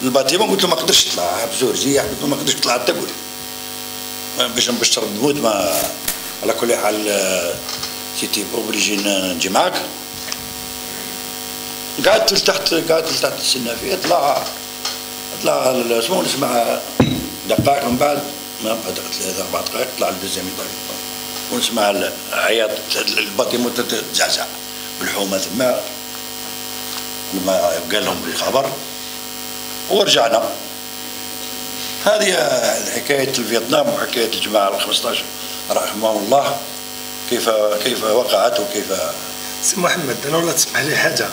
للباتيمون قلت له ما قدرش تطلع بزورجي، قلت له ما قدرش تطلع حتى قول باش نبشر بموت. ما على كل حال سيتي اوبليجي نجي معاك. قعدت لتحت السنافيه، طلع شنو نسمع دقائق من بعد، ما بعد 3 4 دقائق طلع الدوزيام ايطاج ونسمع عياط الباتيمون تتزعزع بالحومه ثم لما قال لهم الخبر ورجعنا. هذه حكايه فيتنام وحكايه الجماعه ال15 رحمهم الله كيف وقعت وكيف. سي محمد انا والله تسمح لي حاجه.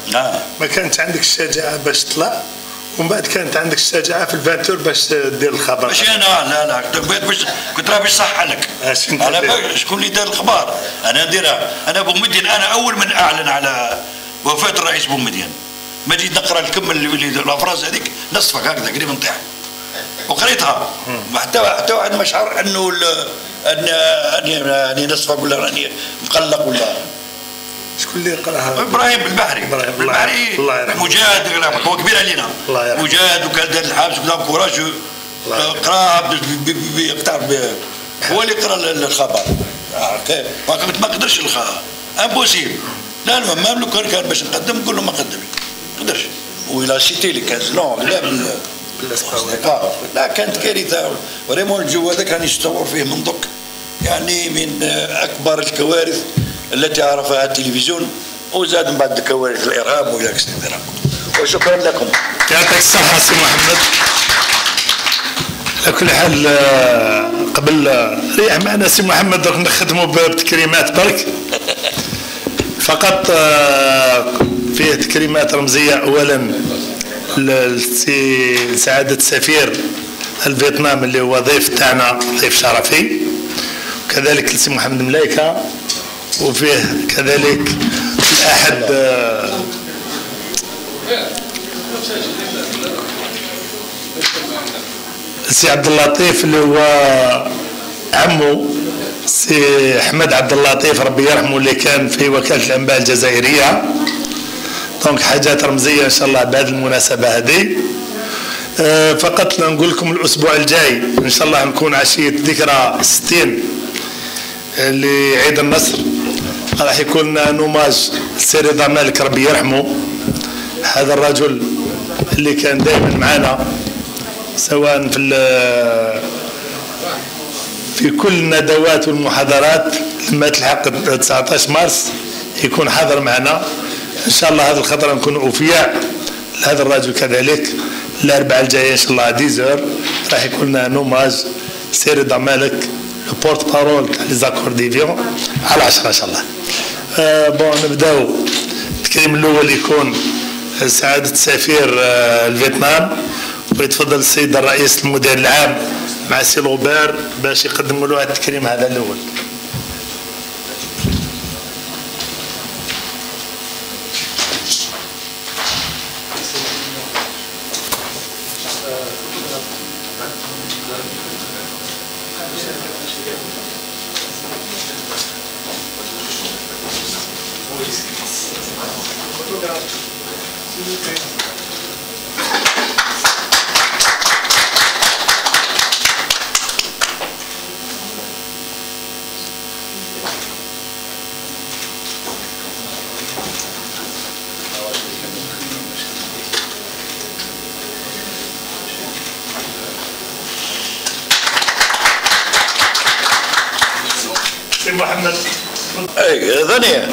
ما كانت عندك الشجاعه باش تطلع، ومن بعد كانت عندك الشجاعه في الفانتور باش دير الخبر؟ ماشي انا، لا كنت راه باش صح لك. شكون اللي دار الخبر؟ انا نديرها انا بومدين. انا اول من اعلن على وفاه الرئيس بومدين. ما جيت نقرا الكم اللي الافراز هذيك نصفك هكذا قريب نطيح وقريتها. حتى واحد ما شعر انه اني نصفك ولا راني مقلق ولا. شكون اللي قراها؟ ابراهيم البحري. مجاهد هو كبير علينا، مجاهد وكان دار الحبس وكان كوراج قراها هو اللي قرا الخبر. ما قدرش امبوسيبل. لا المهم لو كان باش نقدم نقول له ما قدمش، ما قدرش. ولا سيتي لي 15 لون لا بالاصدقاء. لا كانت كارثه فريمون. الجو هذاك راني نتصور فيه من ضك، يعني من اكبر الكوارث التي عرفها التلفزيون، وزاد من بعد كوارث الارهاب ولا اكسترا. وشكرا لكم. يعطيك الصحه سي محمد. على كل حال قبل ريح معنا سي محمد دوك نخدموا بتكريمات برك. فقط فيه تكريمات رمزيه. اولا لسعاده السفير الفيتنام اللي هو ضيف تاعنا، ضيف شرفي، وكذلك لسي محمد ملايكه، وفيه كذلك احد سي عبد اللطيف اللي هو عمو سي احمد عبد اللطيف ربي يرحمه، اللي كان في وكاله الانباء الجزائريه. دونك حاجات رمزيه ان شاء الله بهذه المناسبه هذه. فقط نقول لكم الاسبوع الجاي ان شاء الله نكون عشيه ذكرى 60 لعيد النصر. راح يكون نوماج السي رضا مالك ربي يرحمه. هذا الرجل اللي كان دائما معنا سواء في كل الندوات والمحاضرات. لما تلحق 19 مارس يكون حاضر معنا ان شاء الله. هذا الخطر نكون اوفياء لهذا الرجل. كذلك الاربعاء الجايه ان شاء الله 10 راح يكون لنا نوماج سي رضا مالك البورت بارول تاع لي زاكور ديفيون على 10 ان شاء الله. بون نبداو. التكريم الاول يكون سعاده سفير الفيتنام، ويتفضل السيد الرئيس المدير العام مع سي روبير باش يقدموا له التكريم هذا الاول. محمد اي ثانية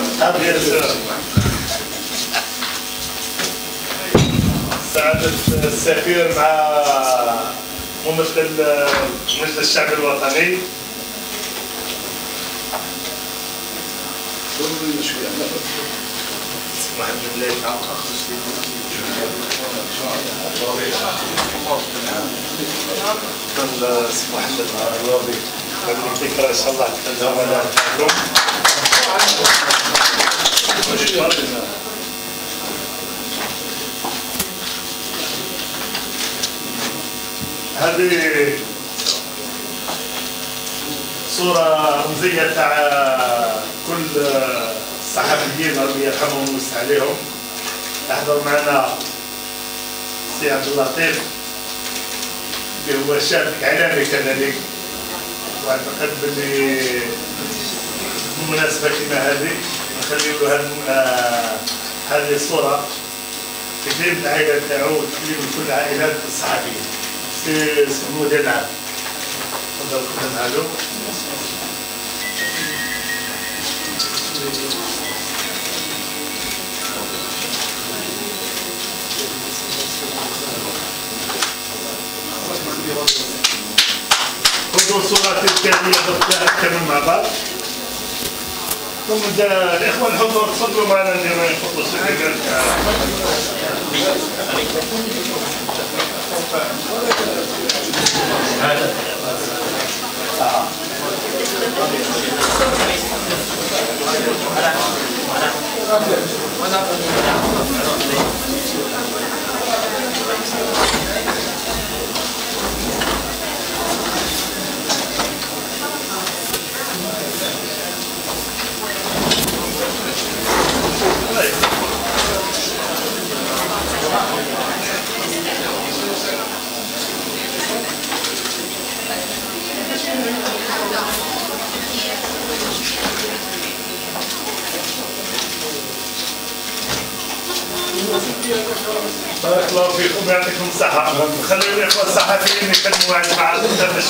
سعادة السفير مع ممثل مجلس الشعب الوطني. محمد الراضي الفكرة إن شاء الله تتزامن هذه صورة رمزية تاع كل الصحفيين ربي يرحمهم ويوسع عليهم. يحضر معنا سي عبد اللطيف اللي هو شاب إعلامي كذلك، واعتقد باللي بمناسبة كما هذه نخليو له هذه الصورة تكريم العائلة تاعو وتكريم كل عائلات الصحفيين. سي المدير العام تفضل قدمها له. خذوا الصورات التالية أكثر مع بعض. ثم الإخوة الحضور تفضلوا معنا اللي ما يحطوا السجل. بارك الله فيكم ويعطيكم الصحة. خليوا الإخوة الصحفيين يكلموا مع الدكتور باش